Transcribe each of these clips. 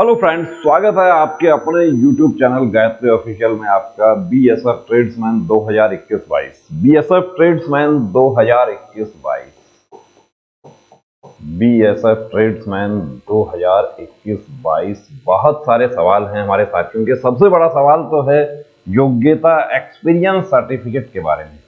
Hello friends, स्वागत है आपके अपने यूट्यूब चैनल गायत्री ऑफिशियल में। आपका BSF tradesman 2021-22 BSF tradesman 2021-22 BSF tradesman 2021-22 बहुत सारे सवाल हैं हमारे साथियों के। सबसे बड़ा सवाल तो है योग्यता एक्सपीरियंस सर्टिफिकेट के बारे में।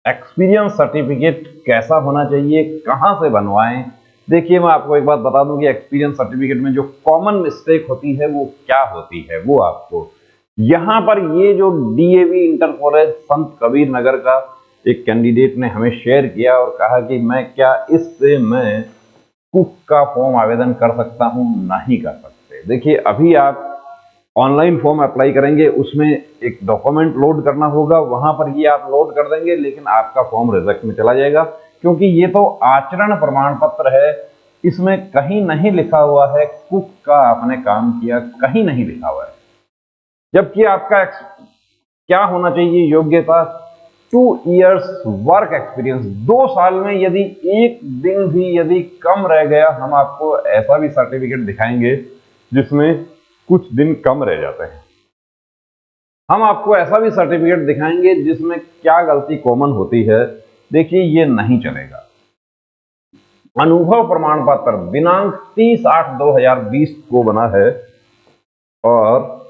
एक्सपीरियंस सर्टिफिकेट कैसा होना चाहिए, कहां से बनवाएं? देखिए, मैं आपको एक बात बता दूं कि एक्सपीरियंस सर्टिफिकेट में जो कॉमन मिस्टेक होती है वो क्या होती है, वो आपको यहां पर ये जो डीएवी इंटर कॉलेज संत कबीर नगर का एक कैंडिडेट ने हमें शेयर किया और कहा कि मैं क्या इससे मैं कुक का फॉर्म आवेदन कर सकता हूं? नहीं कर सकते। देखिए, अभी आप ऑनलाइन फॉर्म अप्लाई करेंगे, उसमें एक डॉक्यूमेंट लोड करना होगा, वहां पर ये आप लोड कर देंगे, लेकिन आपका फॉर्म रिजेक्ट में चला जाएगा, क्योंकि ये तो आचरण प्रमाण पत्र है। इसमें कहीं नहीं लिखा हुआ है कुक का आपने काम किया, कहीं नहीं लिखा हुआ है। जबकि आपका क्या होना चाहिए योग्यता? 2 इयर्स वर्क एक्सपीरियंस। 2 साल में यदि एक दिन भी यदि कम रह गया, हम आपको ऐसा भी सर्टिफिकेट दिखाएंगे जिसमें कुछ दिन कम रह जाते हैं। हम आपको ऐसा भी सर्टिफिकेट दिखाएंगे जिसमें क्या गलती कॉमन होती है। देखिए, ये नहीं चलेगा। अनुभव प्रमाण पत्र दिनांक 30/8/2020 को बना है और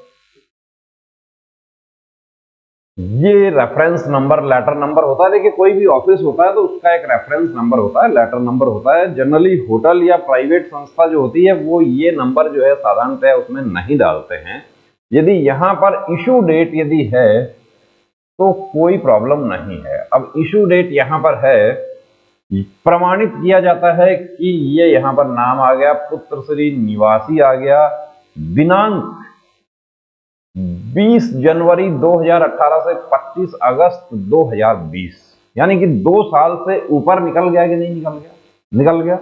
ये रेफरेंस नंबर, लेटर नंबर होता है। देखिए, कोई भी ऑफिस होता है तो उसका एक रेफरेंस नंबर होता है, लेटर नंबर होता है। जनरली होटल या प्राइवेट संस्था जो होती है वो ये नंबर जो है साधारणतः उसमें नहीं डालते हैं। यदि यहां पर इशू डेट यदि है तो कोई प्रॉब्लम नहीं है। अब इशू डेट यहां पर है, प्रमाणित किया जाता है कि ये यहां पर नाम आ गया, पुत्र श्री निवासी आ गया, दिनांक 20 जनवरी 2018 से 25 अगस्त 2020, यानी कि 2 साल से ऊपर निकल गया कि नहीं निकल गया? निकल गया।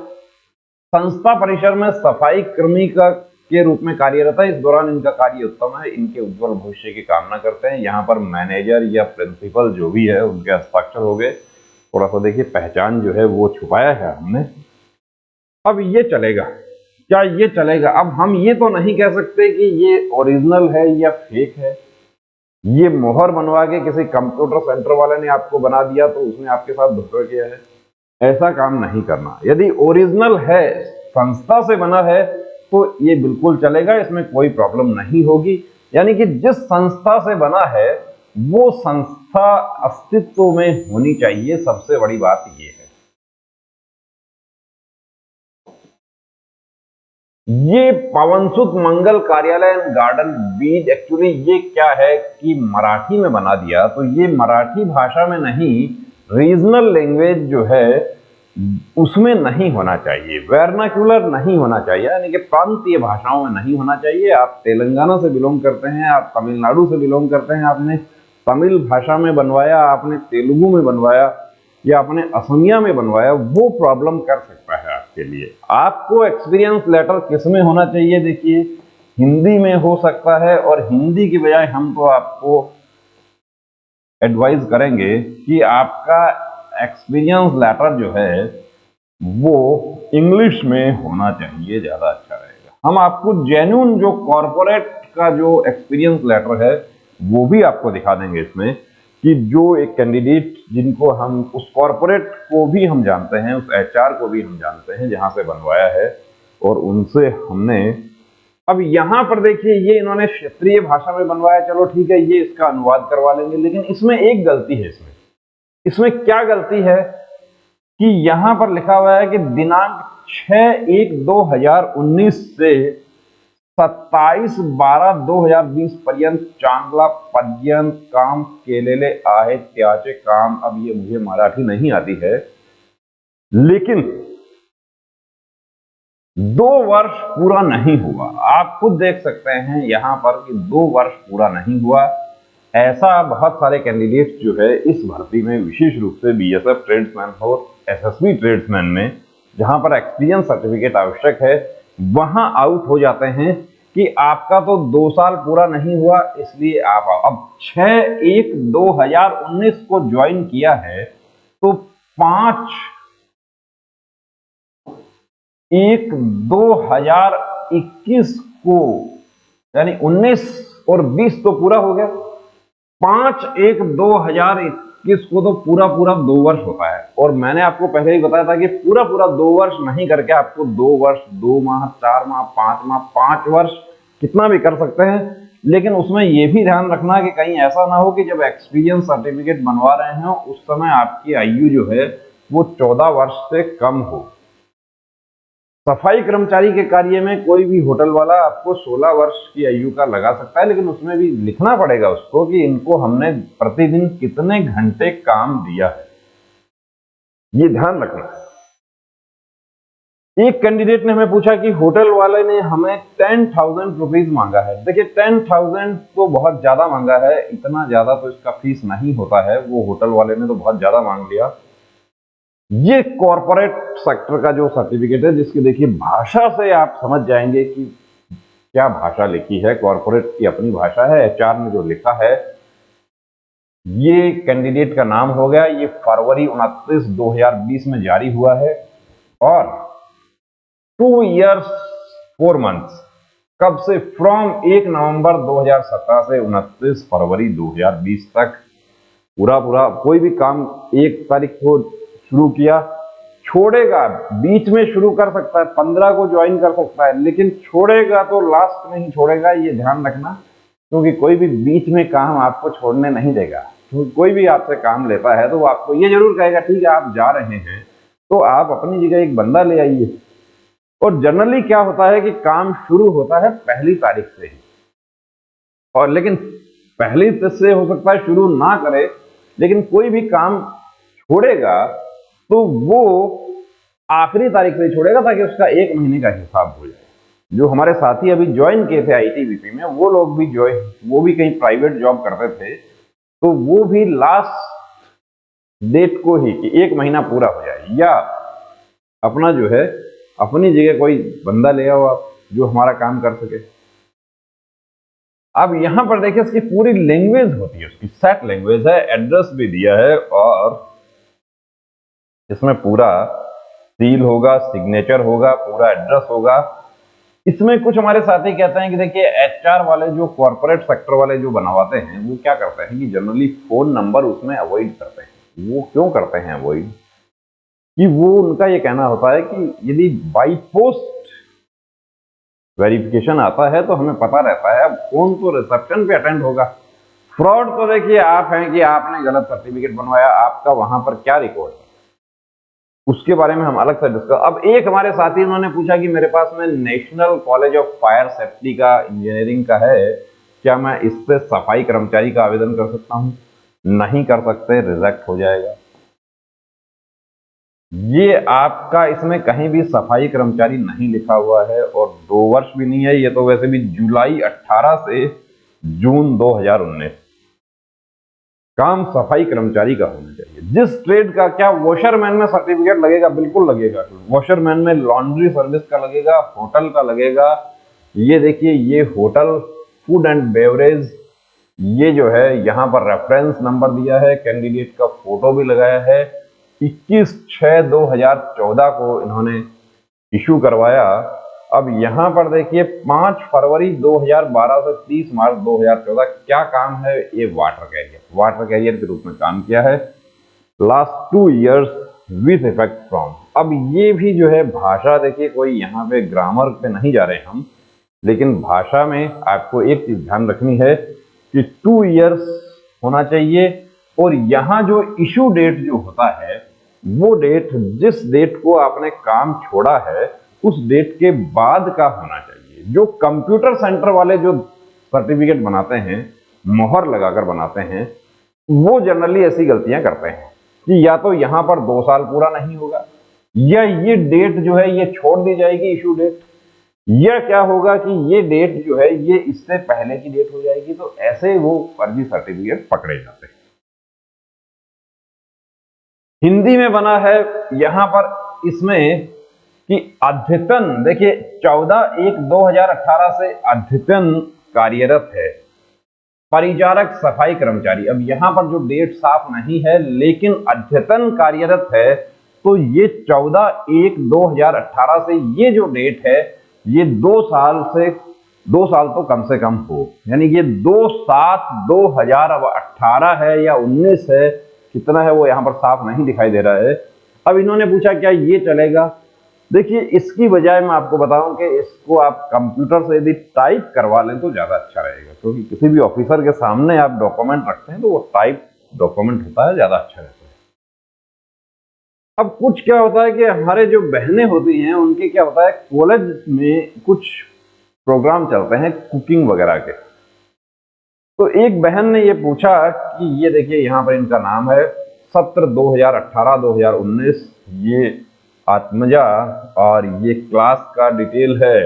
संस्था परिसर में सफाई कर्मी का के रूप में कार्यरत है। इस दौरान इनका कार्य उत्तम है, इनके उज्जवल भविष्य की कामना करते हैं। यहाँ पर मैनेजर या प्रिंसिपल जो भी है उनके हस्ताक्षर हो गए। थोड़ा सा देखिए, पहचान जो है वो छुपाया है हमने। अब ये चलेगा क्या? ये चलेगा। अब हम ये तो नहीं कह सकते कि ये ओरिजिनल है या फेक है। ये मोहर बनवा के किसी कंप्यूटर सेंटर वाले ने आपको बना दिया तो उसने आपके साथ धोखा किया है, ऐसा काम नहीं करना। यदि ओरिजिनल है, संस्था से बना है, तो ये बिल्कुल चलेगा, इसमें कोई प्रॉब्लम नहीं होगी। यानी कि जिस संस्था से बना है वो संस्था अस्तित्व में होनी चाहिए, सबसे बड़ी बात ये है। ये पवनसुत मंगल कार्यालय एंड गार्डन बीज, एक्चुअली ये क्या है कि मराठी में बना दिया, तो ये मराठी भाषा में नहीं, रीजनल लैंग्वेज जो है उसमें नहीं होना चाहिए, वर्नाक्युलर नहीं होना चाहिए, यानी कि प्रांतीय भाषाओं में नहीं होना चाहिए। आप तेलंगाना से बिलोंग करते हैं, आप तमिलनाडु से बिलोंग करते हैं, आपने तमिल भाषा में बनवाया, आपने तेलुगु में बनवाया या आपने असमिया में बनवाया, वो प्रॉब्लम कर सकता है आपके लिए। आपको एक्सपीरियंस लेटर किस में होना चाहिए? देखिए, हिंदी में हो सकता है, और हिंदी की बजाय हम तो आपको एडवाइज करेंगे कि आपका एक्सपीरियंस लेटर जो है वो इंग्लिश में होना चाहिए, ज्यादा अच्छा रहेगा। हम आपको जेन्युइन जो कॉर्पोरेट का जो एक्सपीरियंस लेटर है वो भी आपको दिखा देंगे इसमें, कि जो एक कैंडिडेट जिनको हम, उस कॉर्पोरेट को भी हम जानते हैं, उस एचआर को भी हम जानते हैं जहां से बनवाया है, और उनसे हमने। अब यहां पर देखिए, ये इन्होंने क्षेत्रीय भाषा में बनवाया, चलो ठीक है, ये इसका अनुवाद करवा लेंगे, लेकिन इसमें एक गलती है। इसमें क्या गलती है कि यहां पर लिखा हुआ है कि दिनांक 6/1/2019 से 27/12/2020 पर्यंत चांगला पर्यंत काम केलेले आहेत त्याचे काम। अब ये मुझे मराठी नहीं आती है, लेकिन 2 वर्ष पूरा नहीं हुआ। आप खुद देख सकते हैं यहां पर कि 2 वर्ष पूरा नहीं हुआ। ऐसा बहुत सारे कैंडिडेट्स जो है इस भर्ती में, विशेष रूप से बीएसएफ ट्रेड्समैन और एसएसबी ट्रेड्समैन में, जहां पर एक्सपीरियंस सर्टिफिकेट आवश्यक है, वहां आउट हो जाते हैं कि आपका तो 2 साल पूरा नहीं हुआ, इसलिए आप अब 6/1/2019 को ज्वाइन किया है, तो 5 1/2/2021 को, यानी 19 और 20 तो पूरा हो गया, 5/1/2021 को तो पूरा 2 वर्ष होता है। और मैंने आपको पहले ही बताया था कि पूरा 2 वर्ष नहीं करके आपको 2 वर्ष, 2 माह, 4 माह, 5 माह, 5 वर्ष कितना भी कर सकते हैं। लेकिन उसमें यह भी ध्यान रखना कि कहीं ऐसा ना हो कि जब एक्सपीरियंस सर्टिफिकेट बनवा रहे हैं उस समय आपकी आयु जो है वो 14 वर्ष से कम हो। सफाई कर्मचारी के कार्य में कोई भी होटल वाला आपको 16 वर्ष की आयु का लगा सकता है, लेकिन उसमें भी लिखना पड़ेगा उसको कि इनको हमने प्रतिदिन कितने घंटे काम दिया है, ये ध्यान रखना है। एक कैंडिडेट ने हमें पूछा कि होटल वाले ने हमें 10,000 रुपीज मांगा है। देखिए 10,000 तो बहुत ज्यादा मांगा है, इतना ज्यादा तो इसका फीस नहीं होता है, वो होटल वाले ने तो बहुत ज्यादा मांग लिया। ये कॉर्पोरेट सेक्टर का जो सर्टिफिकेट है, जिसकी देखिए भाषा से आप समझ जाएंगे कि क्या भाषा लिखी है। कॉर्पोरेट की अपनी भाषा है, एचआर ने जो लिखा है। ये कैंडिडेट का नाम हो गया, ये फरवरी 29, 2020 में जारी हुआ है और 2 इयर्स 4 मंथ्स, कब से? फ्रॉम 1 नवंबर 2017 से 29 फरवरी 2020 तक पूरा कोई भी काम 1 तारीख को शुरू किया, छोड़ेगा, बीच में शुरू कर सकता है, 15 को ज्वाइन कर सकता है, लेकिन छोड़ेगा तो लास्ट में ही छोड़ेगा, ये ध्यान रखना। क्योंकि कोई भी बीच में काम आपको छोड़ने नहीं देगा। क्योंकि कोई भी आपसे काम लेता है तो वो आपको ये जरूर कहेगा ठीक है आप जा रहे हैं तो आप अपनी जगह एक बंदा ले आइए। और जनरली क्या होता है कि काम शुरू होता है 1 तारीख से ही, और लेकिन 1 से हो सकता है शुरू ना करे, लेकिन कोई भी काम छोड़ेगा तो वो आखिरी तारीख से छोड़ेगा ताकि उसका 1 महीने का हिसाब हो जाए। जो हमारे साथी अभी ज्वाइन किए थे आईटीबीपी में, वो लोग भी वो भी कहीं प्राइवेट जॉब करते थे, तो वो भी लास्ट डेट को ही कि 1 महीना पूरा हो जाए, या अपना जो है अपनी जगह कोई बंदा ले आओ आप जो हमारा काम कर सके। अब यहां पर देखिए इसकी पूरी लैंग्वेज होती है, उसकी सेट लैंग्वेज है, एड्रेस भी दिया है और इसमें पूरा सील होगा, सिग्नेचर होगा, पूरा एड्रेस होगा। इसमें कुछ हमारे साथी कहते हैं कि देखिए एचआर वाले जो कॉर्पोरेट सेक्टर वाले जो बनवाते हैं वो क्या करते हैं कि जनरली फोन नंबर उसमें अवॉइड करते हैं। वो क्यों करते हैं अवॉइड? कि वो उनका ये कहना होता है कि यदि बाई पोस्ट वेरिफिकेशन आता है तो हमें पता रहता है, अब फोन तो रिसेप्शन पे अटेंड होगा। फ्रॉड तो देखिए आप हैं कि आपने गलत सर्टिफिकेट बनवाया, आपका वहां पर क्या रिकॉर्ड है उसके बारे में हम अलग से डिस्कस। अब एक हमारे साथी उन्होंने पूछा कि मेरे पास में national college of fire safety का इंजीनियरिंग का है, क्या मैं इस पे सफाई कर्मचारी का आवेदन कर सकता हूं? नहीं कर सकते, रिजेक्ट हो जाएगा। ये आपका इसमें कहीं भी सफाई कर्मचारी नहीं लिखा हुआ है और 2 वर्ष भी नहीं है, ये तो वैसे भी जुलाई 18 से जून 2019 काम सफाई कर्मचारी का होना चाहिए। जिस ट्रेड का, क्या वॉशरमैन में सर्टिफिकेट लगेगा? बिल्कुल लगेगा। वॉशरमैन में लॉन्ड्री सर्विस का लगेगा, होटल का लगेगा। ये देखिए ये होटल, फूड एंड बेवरेज, ये जो है यहां पर रेफरेंस नंबर दिया है, कैंडिडेट का फोटो भी लगाया है। 21/6/2014 को इन्होंने इशू करवाया। अब यहां पर देखिए 5 फरवरी 2012 से 30 मार्च 2014 क्या काम है? ये वाटर कैरियर के रूप में काम किया है last 2 years with effect from. अब ये भी जो है भाषा देखिए, कोई यहाँ पे ग्रामर पे नहीं जा रहे हम, लेकिन भाषा में आपको एक चीज ध्यान रखनी है कि 2 इयर्स होना चाहिए। और यहाँ जो इशू डेट जो होता है वो डेट, जिस डेट को आपने काम छोड़ा है उस डेट के बाद का होना चाहिए। जो कंप्यूटर सेंटर वाले जो सर्टिफिकेट बनाते हैं, मोहर लगाकर बनाते हैं, वो जनरली ऐसी गलतियां करते हैं कि या तो यहां पर 2 साल पूरा नहीं होगा, या ये डेट जो है ये छोड़ दी जाएगी इशू डेट, या क्या होगा कि ये डेट जो है ये इससे पहले की डेट हो जाएगी। तो ऐसे वो फर्जी सर्टिफिकेट पकड़े जाते हैं। हिंदी में बना है यहां पर इसमें कि अद्यतन, देखिए 14/1/2018 से अद्यतन कार्यरत है परिचारक सफाई कर्मचारी। अब यहां पर जो डेट साफ नहीं है, लेकिन अद्यतन कार्यरत है तो ये 14/1/2018 से ये जो डेट है ये 2 साल तो कम से कम हो, यानी कि 2/7/2018 है या 19 है, कितना है वो यहां पर साफ नहीं दिखाई दे रहा है। अब इन्होंने पूछा क्या ये चलेगा? देखिए, इसकी बजाय मैं आपको बताऊं कि इसको आप कंप्यूटर से यदि टाइप करवा लें तो ज्यादा अच्छा रहेगा, क्योंकि किसी भी ऑफिसर के सामने आप डॉक्यूमेंट रखते हैं तो वो टाइप डॉक्यूमेंट होता है, ज्यादा अच्छा रहता है। अब कुछ क्या होता है कि हमारे जो बहनें होती हैं उनके क्या होता है, कॉलेज में कुछ प्रोग्राम चलते हैं कुकिंग वगैरह के। तो एक बहन ने ये पूछा कि ये देखिए यहाँ पर इनका नाम है, सत्र 2018-2019, ये आत्मजा, और ये क्लास का डिटेल है।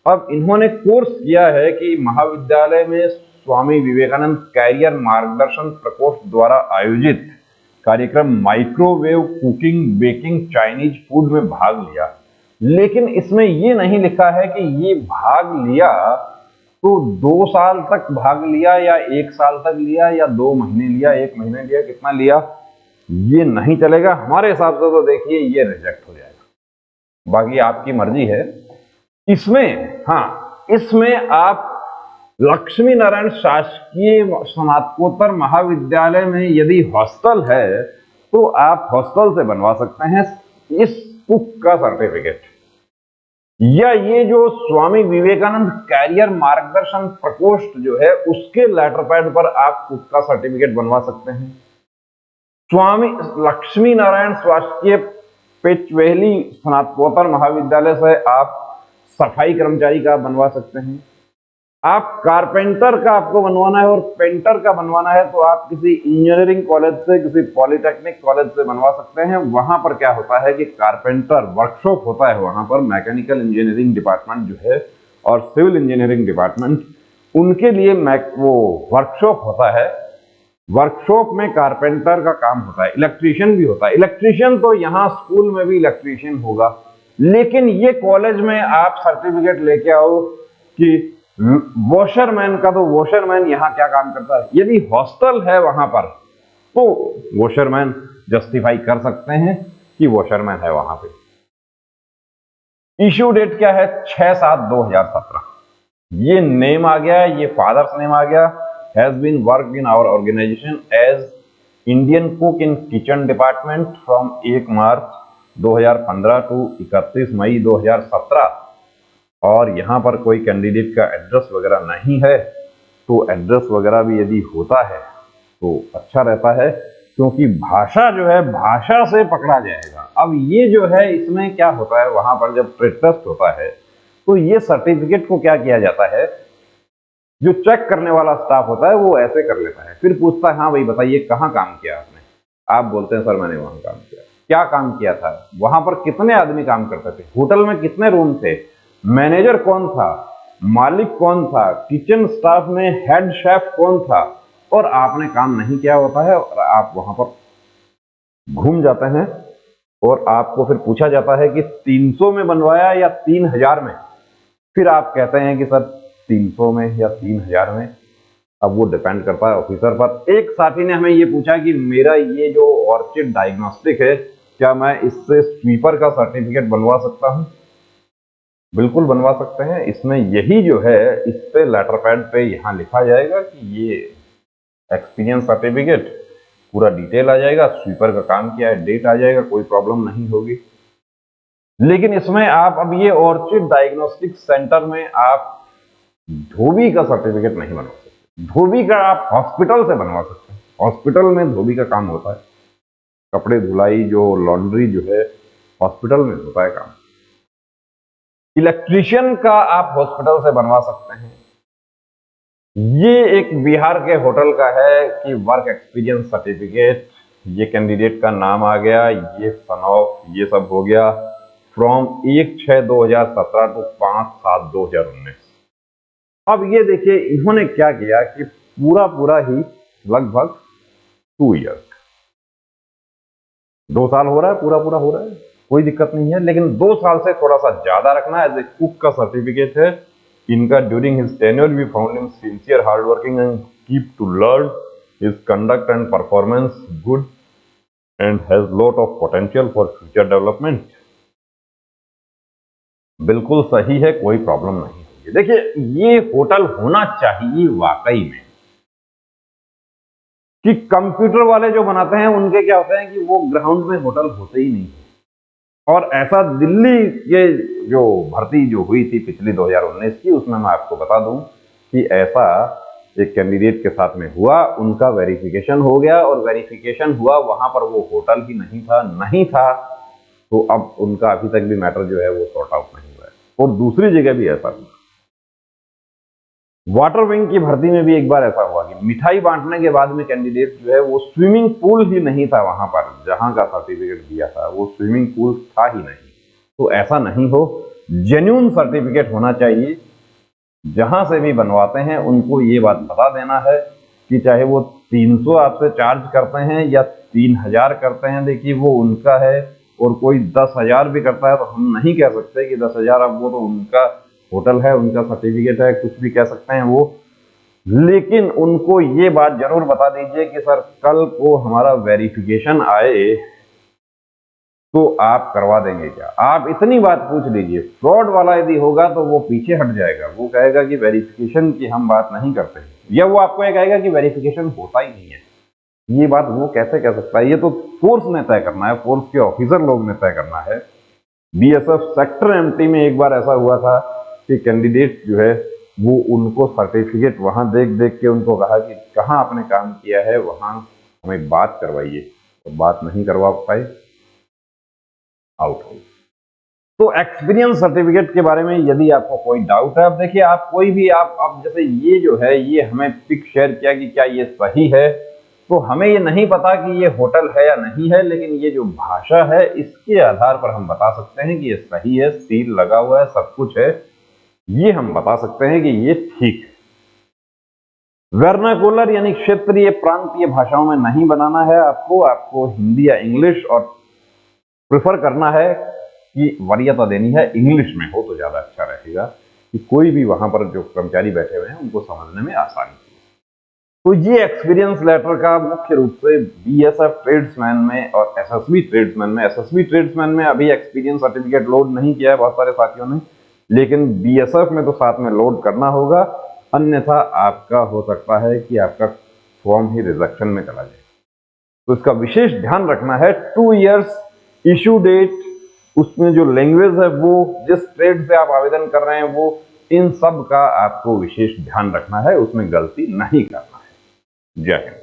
अब इन्होंने कोर्स किया है कि महाविद्यालय में स्वामी विवेकानंद कैरियर मार्गदर्शन प्रकोष्ठ द्वारा आयोजित कार्यक्रम microwave cooking baking Chinese food में भाग लिया। लेकिन इसमें ये नहीं लिखा है कि ये भाग लिया तो 2 साल तक भाग लिया या 1 साल तक लिया या 2 महीने लिया, 1 महीने लिया, कितना लिया, ये नहीं चलेगा हमारे हिसाब से। तो देखिए ये रिजेक्ट हो जाएगा, बाकी आपकी मर्जी है। इसमें हाँ, इसमें आप लक्ष्मी नारायण शासकीय स्नातकोत्तर महाविद्यालय में यदि हॉस्टल है तो आप हॉस्टल से बनवा सकते हैं इस कुक का सर्टिफिकेट, या ये जो स्वामी विवेकानंद कैरियर मार्गदर्शन प्रकोष्ठ जो है उसके लेटर पैड पर आप कुक का सर्टिफिकेट बनवा सकते हैं। स्वामी लक्ष्मी नारायण शासकीय पेचवेहली स्नातकोत्तर महाविद्यालय से आप सफाई कर्मचारी का बनवा सकते हैं। आप कारपेंटर का आपको बनवाना है और पेंटर का बनवाना है तो आप किसी इंजीनियरिंग कॉलेज से, किसी पॉलिटेक्निक कॉलेज से बनवा सकते हैं। वहां पर क्या होता है कि कारपेंटर वर्कशॉप होता है, वहां पर मैकेनिकल इंजीनियरिंग डिपार्टमेंट जो है और सिविल इंजीनियरिंग डिपार्टमेंट, उनके लिए वो वर्कशॉप होता है। वर्कशॉप में कारपेंटर का काम होता है, इलेक्ट्रीशियन भी होता है। इलेक्ट्रीशियन तो यहाँ स्कूल में भी इलेक्ट्रीशियन होगा, लेकिन ये कॉलेज में आप सर्टिफिकेट लेके आओ कि वॉशरमैन का, तो वॉशरमैन यहाँ क्या काम करता है। यदि हॉस्टल है वहां पर तो वॉशरमैन जस्टिफाई कर सकते हैं कि वॉशरमैन है वहां पे। इश्यू डेट क्या है, 6/7/2017। ये नेम आ गया, ये फादर्स नेम आ गया। Has been work in our organisation as Indian cook in kitchen department from 1 March 2015 to 31 May 2017। और यहाँ पर कोई कैंडिडेट का एड्रेस वगैरह नहीं है, तो एड्रेस वगैरह भी यदि होता है तो अच्छा रहता है, क्योंकि भाषा जो है भाषा से पकड़ा जाएगा। अब ये जो है इसमें क्या होता है, वहां पर जब ट्रेड टेस्ट होता है तो ये सर्टिफिकेट को क्या किया जाता है, जो चेक करने वाला स्टाफ होता है वो ऐसे कर लेता है, फिर पूछता है हाँ भाई बताइए कहाँ काम किया आपने। आप बोलते हैं सर मैंने वहां काम किया। क्या काम किया था, वहां पर कितने आदमी काम करते थे, होटल में कितने रूम थे, मैनेजर कौन था, मालिक कौन था, किचन स्टाफ में हेड शेफ कौन था, और आपने काम नहीं किया होता है और आप वहां पर घूम जाते हैं और आपको फिर पूछा जाता है कि 300 में बनवाया या 3000 में। फिर आप कहते हैं कि सर 300 में या 3000 में। अब वो डिपेंड करता है ऑफिसर पर। एक साथी ने हमें ये पूछा कि मेरा ये जो ऑर्चिड डायग्नोस्टिक है, क्या मैं इससे स्वीपर का सर्टिफिकेट बनवा सकता हूं? बिल्कुल बनवा सकते हैं। इसमें यही जो है इस पे लेटर पैड पे यहाँ लिखा जाएगा कि ये एक्सपीरियंस सर्टिफिकेट, पूरा डिटेल आ जाएगा, स्वीपर का काम किया है, डेट आ जाएगा, कोई प्रॉब्लम नहीं होगी। लेकिन इसमें आप अब ये ऑर्चिड डायग्नोस्टिक सेंटर में आप धोबी का सर्टिफिकेट नहीं बनवा सकते। धोबी का आप हॉस्पिटल से बनवा सकते हैं, हॉस्पिटल में धोबी का काम होता है, कपड़े धुलाई जो लॉन्ड्री जो है हॉस्पिटल में होता है काम। इलेक्ट्रीशियन का आप हॉस्पिटल से बनवा सकते हैं। ये एक बिहार के होटल का है कि वर्क एक्सपीरियंस सर्टिफिकेट, ये कैंडिडेट का नाम आ गया, ये सन ऑफ, ये सब हो गया, फ्रॉम 1/6/2017 टू 5/7/2019। अब ये देखिए इन्होंने क्या किया कि पूरा ही लगभग 2 ईयर्स, 2 साल हो रहा है, पूरा हो रहा है, कोई दिक्कत नहीं है। लेकिन 2 साल से थोड़ा सा ज्यादा रखना। एज ए कुक का सर्टिफिकेट है इनका। During his tenure we found him sincere hard working and keep to learn his conduct and performance good and has lot of potential for future development। बिल्कुल सही है, कोई प्रॉब्लम नहीं होगी। देखिए, ये होटल होना चाहिए वाकई में कि कंप्यूटर वाले जो बनाते हैं उनके क्या होता है कि वो ग्राउंड में होटल होते ही नहीं है। और ऐसा दिल्ली के जो भर्ती जो हुई थी पिछली 2019 की, उसमें मैं आपको बता दूं कि ऐसा एक कैंडिडेट के साथ में हुआ, उनका वेरिफिकेशन हो गया और वेरिफिकेशन हुआ, वहां पर वो होटल ही नहीं था, तो अब उनका अभी तक भी मैटर जो है वो सॉर्ट आउट नहीं हुआ है। और दूसरी जगह भी ऐसा हुआ, वाटर विंग की भर्ती में भी एक बार ऐसा हुआ कि मिठाई बांटने के बाद में कैंडिडेट जो है वो स्विमिंग पूल ही नहीं था, वहां पर जहां का सर्टिफिकेट दिया था वो स्विमिंग पूल था ही नहीं। तो ऐसा नहीं हो, जेन्युइन सर्टिफिकेट होना चाहिए। जहां से भी बनवाते हैं उनको ये बात बता देना है कि चाहे वो 300 आपसे चार्ज करते हैं या 3000 करते हैं, देखिए वो उनका है। और कोई 10,000 भी करता है तो हम नहीं कह सकते कि 10,000, अब वो तो उनका होटल है, उनका सर्टिफिकेट है, कुछ भी कह सकते हैं वो। लेकिन उनको ये बात जरूर बता दीजिए कि सर कल को हमारा वेरिफिकेशन आए तो आप करवा देंगे क्या। आप इतनी बात पूछ लीजिए। फ्रॉड वाला यदि होगा तो वो पीछे हट जाएगा, वो कहेगा कि वेरिफिकेशन की हम बात नहीं करते, या वो आपको ये कहेगा कि वेरिफिकेशन होता ही नहीं है। ये बात वो कैसे कह सकता है? ये तो फोर्स ने तय करना है, फोर्स के ऑफिसर लोग ने तय करना है। बीएसएफ सेक्टर एमटी में एक बार ऐसा हुआ था कि कैंडिडेट जो है वो उनको सर्टिफिकेट वहां देख देख के उनको कहा कि कहाँ आपने काम किया है, वहां हमें बात करवाइए, तो बात नहीं करवा पाए, आउट हो। तो एक्सपीरियंस सर्टिफिकेट के बारे में यदि आपको कोई डाउट है, अब देखिए आप कोई भी आप जैसे ये जो है ये हमें पिक शेयर किया कि क्या ये सही है, तो हमें ये नहीं पता कि ये होटल है या नहीं है, लेकिन ये जो भाषा है इसके आधार पर हम बता सकते हैं कि ये सही है, सील लगा हुआ है, सब कुछ है, ये हम बता सकते हैं कि ये ठीक है। वर्नाकुलर यानी क्षेत्रीय प्रांतीय भाषाओं में नहीं बनाना है आपको हिंदी या इंग्लिश, और प्रेफर करना है कि वरीयता देनी है इंग्लिश में हो तो ज्यादा अच्छा रहेगा कि कोई भी वहां पर जो कर्मचारी बैठे हुए हैं उनको समझने में आसानी हो। तो ये एक्सपीरियंस लेटर का मुख्य रूप से बीएसएफ ट्रेड्समैन में और एसएसबी ट्रेड्समैन में अभी एक्सपीरियंस सर्टिफिकेट लोड नहीं किया है बहुत सारे साथियों ने, लेकिन बीएसएफ में तो साथ में लोड करना होगा, अन्यथा आपका हो सकता है कि आपका फॉर्म ही रिजेक्शन में चला जाए। तो इसका विशेष ध्यान रखना है। 2 इयर्स इशू डेट, उसमें जो लैंग्वेज है वो जिस ट्रेड से आप आवेदन कर रहे हैं वो, इन सब का आपको विशेष ध्यान रखना है, उसमें गलती नहीं करना है। जय हिंद।